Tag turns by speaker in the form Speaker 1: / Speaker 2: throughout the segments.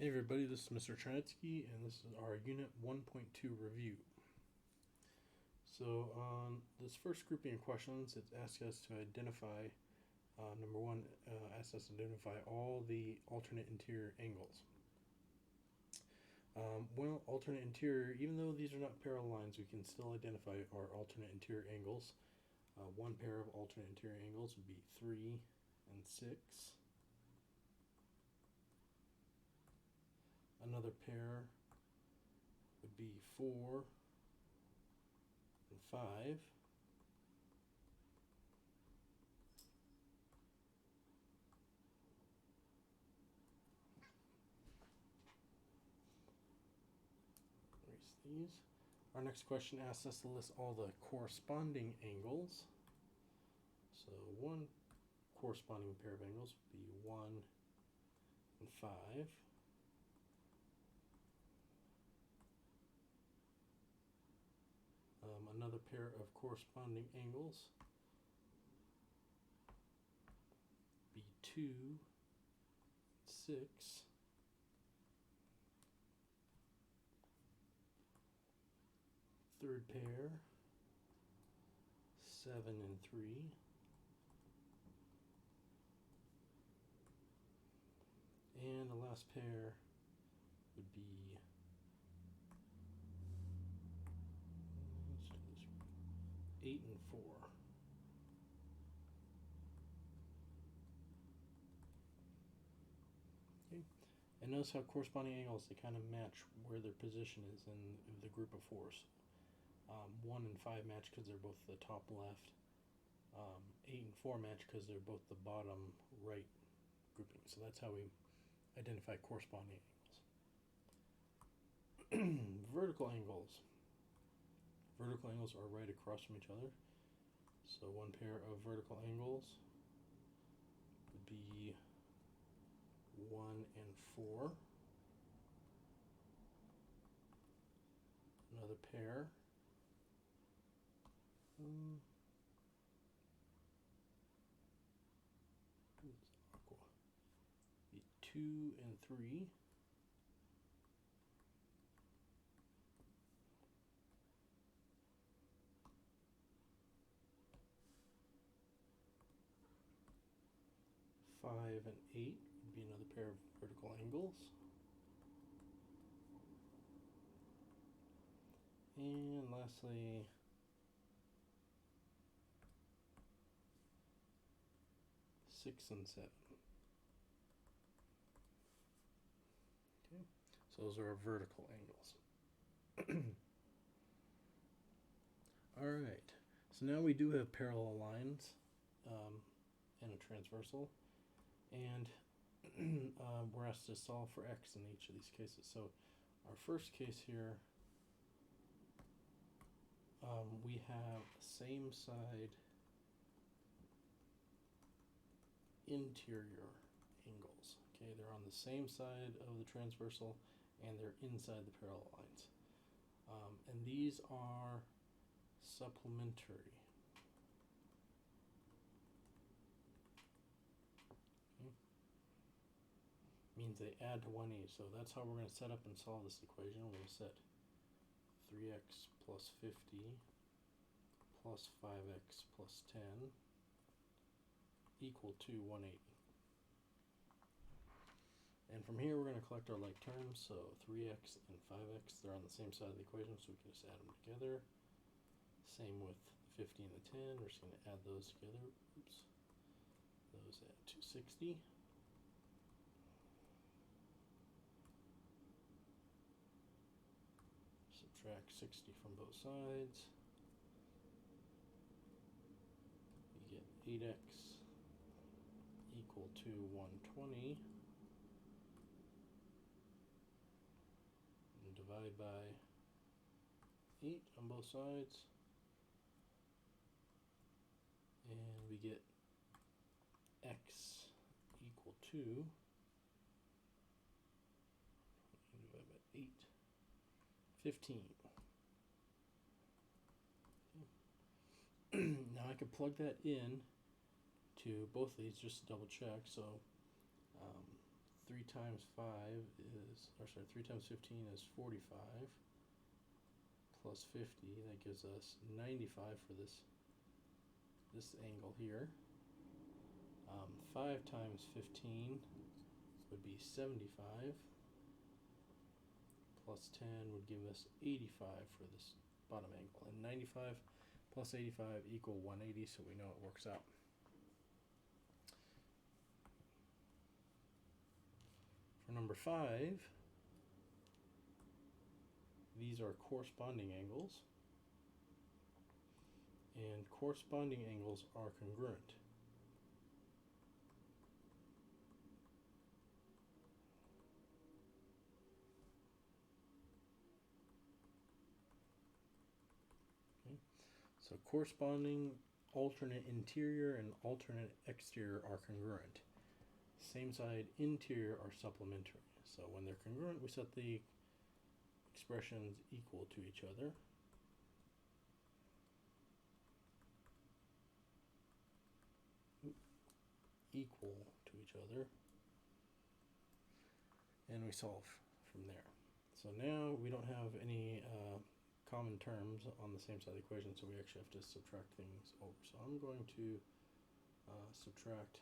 Speaker 1: Hey everybody, this is Mr. Trinetsky, and this is our Unit 1.2 review. So on this first grouping of questions, it asks us to identify, number one, asks us to identify all the alternate interior angles. Alternate interior, even though these are not parallel lines, we can still identify our alternate interior angles. One pair of alternate interior angles would be 3 and 6. Another pair would be 4 and 5. Erase these. Our next question asks us to list all the corresponding angles. So one corresponding pair of angles would be 1 and 5. Another pair of corresponding angles would be 2 and 6. Third pair, 7 and 3. And the last pair would be 8 and 4. Okay. And notice how corresponding angles, they kind of match where their position is in the group of fours. 1 and 5 match because they're both the top left. 8 and 4 match because they're both the bottom right grouping. So that's how we identify corresponding angles. Vertical angles. Vertical angles are right across from each other. So one pair of vertical angles would be 1 and 4. Another pair. It's aqua. Be 2 and 3. Five and 8 would be another pair of vertical angles. And lastly, 6 and 7. Okay, so those are our vertical angles. Alright, so now we do have parallel lines and a transversal, and we're asked to solve for x in each of these cases. So our first case here, we have same side interior angles. Okay, they're on the same side of the transversal and they're inside the parallel lines. And these are supplementary. Okay. Means they add to 1 each. So that's how we're going to set up and solve this equation. We're going to set 3x plus 50 plus 5x plus 10 equal to 180. And from here, we're going to collect our like terms. So 3x and 5x, they're on the same side of the equation, so we can just add them together. Same with the 50 and the 10. We're just going to add those together. Oops. Those add 260. Subtract 60 from both sides. You get 8x equal to 120. And divide by 8 on both sides. And we get x equal to divide by 8, 15. Okay. Now I can plug that in to both of these just to double check. So 3 times 5 is, 3 times 15 is 45, plus 50, that gives us 95 for this angle here. 5 times 15 would be 75, plus 10 would give us 85 for this bottom angle, and 95 plus 85 equal 180, so we know it works out. For number 5, these are corresponding angles, and corresponding angles are congruent. Okay. So corresponding alternate interior and alternate exterior are congruent. Same side interior are supplementary. So when they're congruent, we set the expressions equal to each other. Equal to each other. And we solve from there. So now we don't have any common terms on the same side of the equation, so we actually have to subtract things over. So I'm going to subtract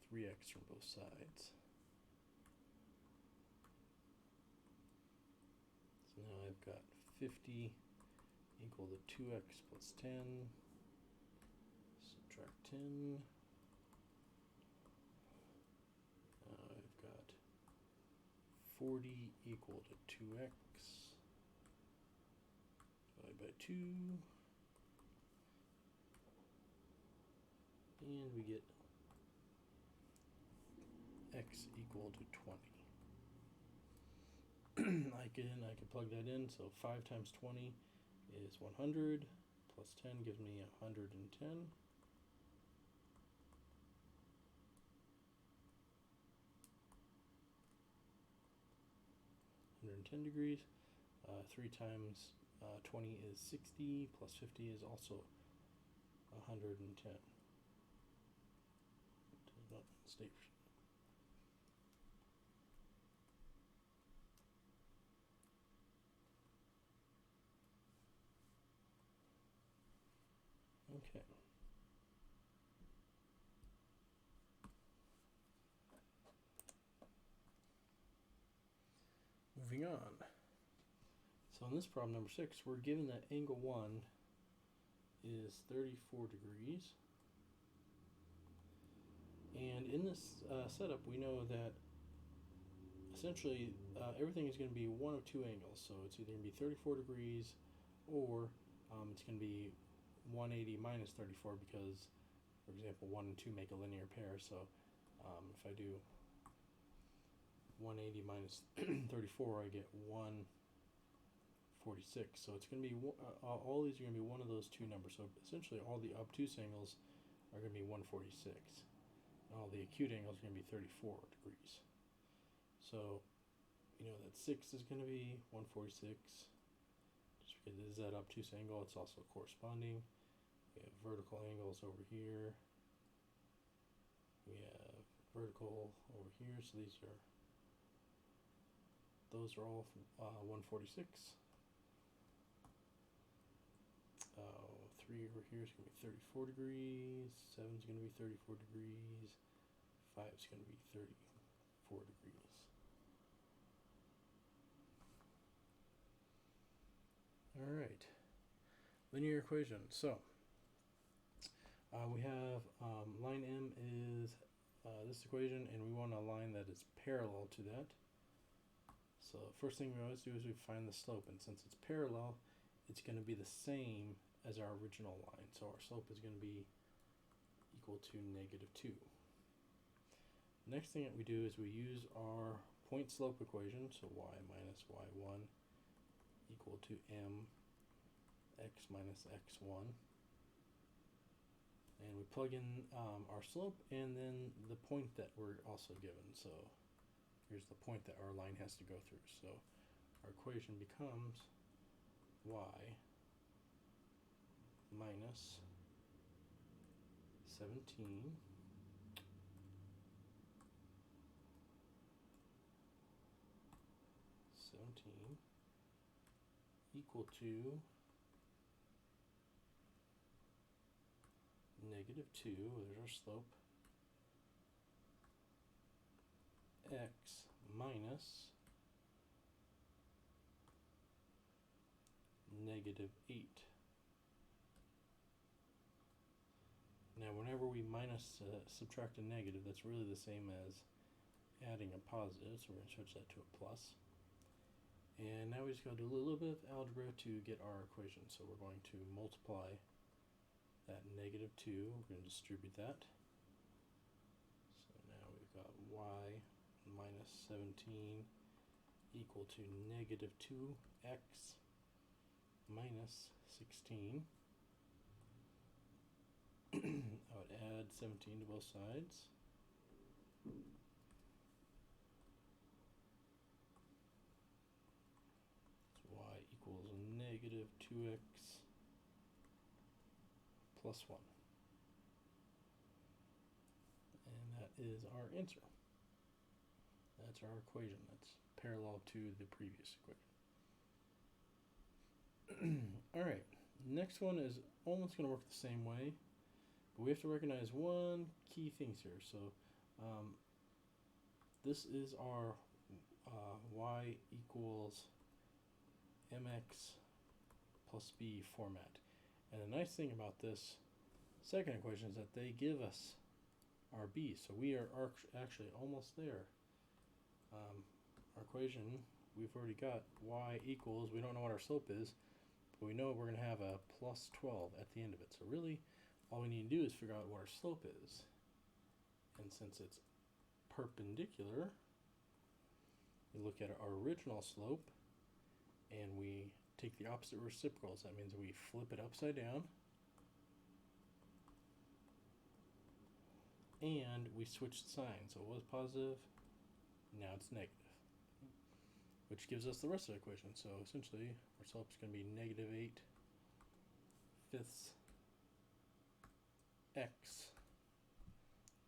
Speaker 1: 3x from both sides. So now I've got 50 equal to 2x plus 10. Subtract 10. Now I've got 40 equal to 2x. Divided by 2. And we get x equal to 20. I can plug that in, so 5 times 20 is 100, plus 10 gives me 110. 110 degrees. 3 times 20 is 60, plus 50 is also 110. Does not state. Okay. Moving on. So in this problem, number 6, we're given that angle 1 is 34 degrees. And in this setup, we know that essentially everything is going to be one of two angles. So it's either going to be 34 degrees or it's going to be 180 minus 34 because, for example, 1 and 2 make a linear pair. So if I do 180 minus 34, I get 146. So it's going to be all these are going to be one of those two numbers. So essentially, all the obtuse angles are going to be 146. And all the acute angles are going to be 34 degrees. So you know that 6 is going to be 146. Just because it is that obtuse angle, it's also corresponding. We have vertical angles over here. We have vertical over here. So those are all 146. 3 over here is going to be 34 degrees. 7 is going to be 34 degrees. 5 is going to be 34 degrees. All right. Linear equation. So we have line M is this equation, and we want a line that is parallel to that. So first thing we always do is we find the slope, and since it's parallel, it's going to be the same as our original line. So our slope is going to be equal to -2. Next thing that we do is we use our point slope equation, so y minus y1 equal to m x minus x1. And we plug in our slope and then the point that we're also given. So here's the point that our line has to go through. So our equation becomes y minus 17 17 equal to -2, there's our slope, x minus -8. Now whenever we subtract a negative, that's really the same as adding a positive, so we're going to switch that to a plus. And now we just got to do a little bit of algebra to get our equation. So we're going to multiply that -2, we're going to distribute that. So now we've got y minus 17 equal to -2x minus 16. I would add 17 to both sides. So y equals -2x plus 1. And that is our answer. That's our equation. That's parallel to the previous equation. Alright, next one is almost going to work the same way, but we have to recognize one key things here. So this is our y equals mx plus b format. And the nice thing about this second equation is that they give us our b, so we are actually almost there. Our equation, we've already got y equals, we don't know what our slope is, but we know we're going to have a plus 12 at the end of it. So really, all we need to do is figure out what our slope is. And since it's perpendicular, we look at our original slope, and we take the opposite reciprocals. That means we flip it upside down, and we switch the sign. So it was positive, now it's negative, which gives us the rest of the equation. So essentially, our slope is going to be -8/5 x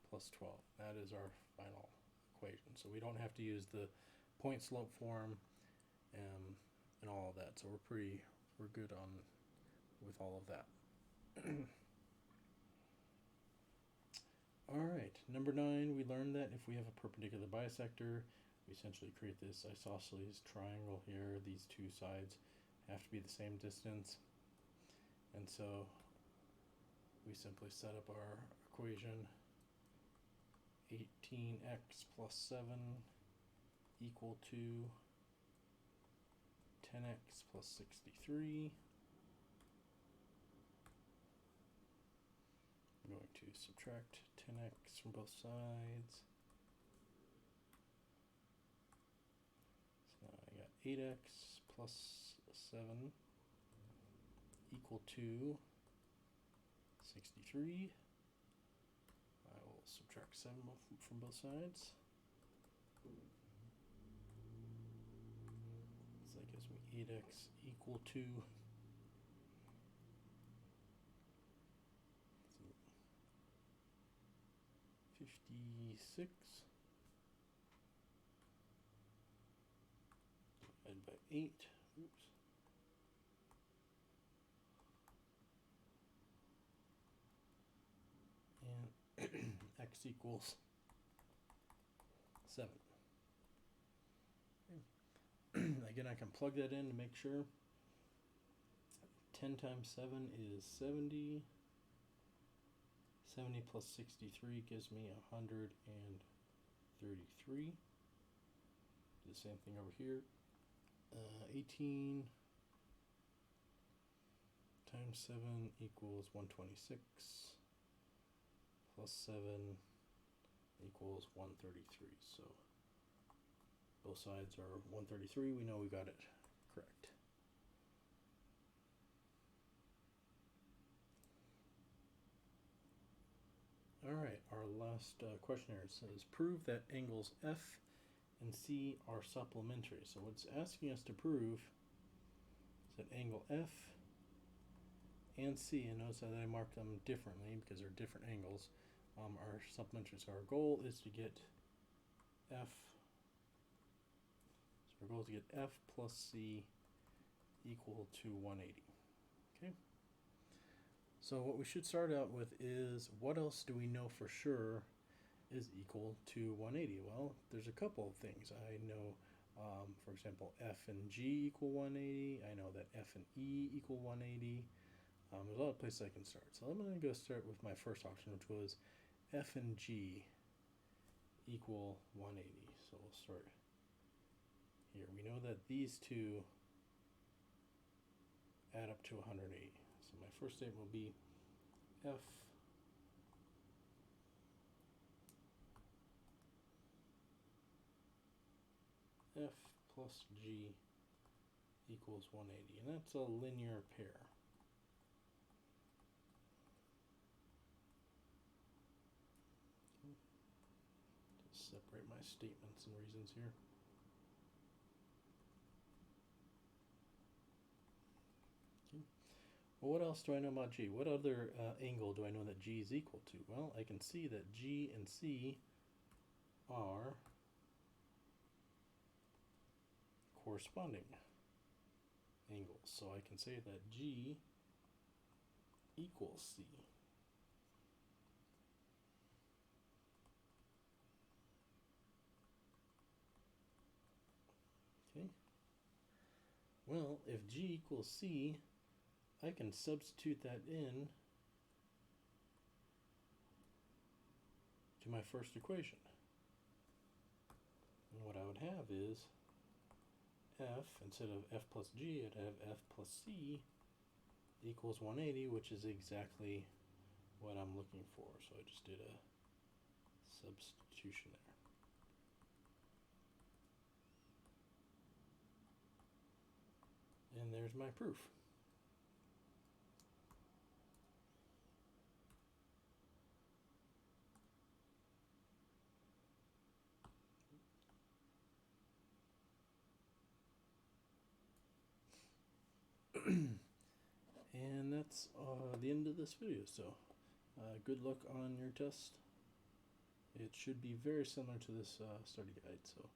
Speaker 1: plus 12. That is our final equation. So we don't have to use the point slope form and all of that. So we're good on with all of that. All right, number 9, we learned that if we have a perpendicular bisector, we essentially create this isosceles triangle here. These two sides have to be the same distance. And so we simply set up our equation. 18x plus 7 equal to 10x plus 63. I'm going to subtract 10x from both sides. So now I got 8x plus 7 equal to 63. I will subtract 7 from both sides. So that gives me 8x equal to 56 divided by 8. Oops. And x equals 7. Again, I can plug that in to make sure. 10 times 7 is 70. 70 plus 63 gives me 133. Do the same thing over here. 18 times 7 equals 126. Plus 7 equals 133. So both sides are 133. We know we got it correct. Alright, our last question here says, prove that angles F and C are supplementary. So what's asking us to prove is that angle F and C, and notice that I marked them differently because they're different angles, are supplementary. So our goal is to get F, so we're Our goal is to get f plus c equal to 180. Okay? So what we should start out with is, what else do we know for sure is equal to 180? Well, there's a couple of things. I know, for example, f and g equal 180. I know that f and e equal 180. There's a lot of places I can start. So I'm going to go start with my first option, which was f and g equal 180. So we'll start here. We know that these two add up to 180. So my first statement will be f plus g equals 180, and that's a linear pair. Just separate my statements and reasons here. Okay. Well, what else do I know about g? What other angle do I know that g is equal to? Well, I can see that g and c are corresponding angles. So I can say that g equals c. Okay. Well, if g equals c, I can substitute that in to my first equation. And what I would have is f, instead of f plus g, I'd have f plus c equals 180, which is exactly what I'm looking for. So I just did a substitution there. And there's my proof. And that's the end of this video. So good luck on your test. It should be very similar to this study guide. So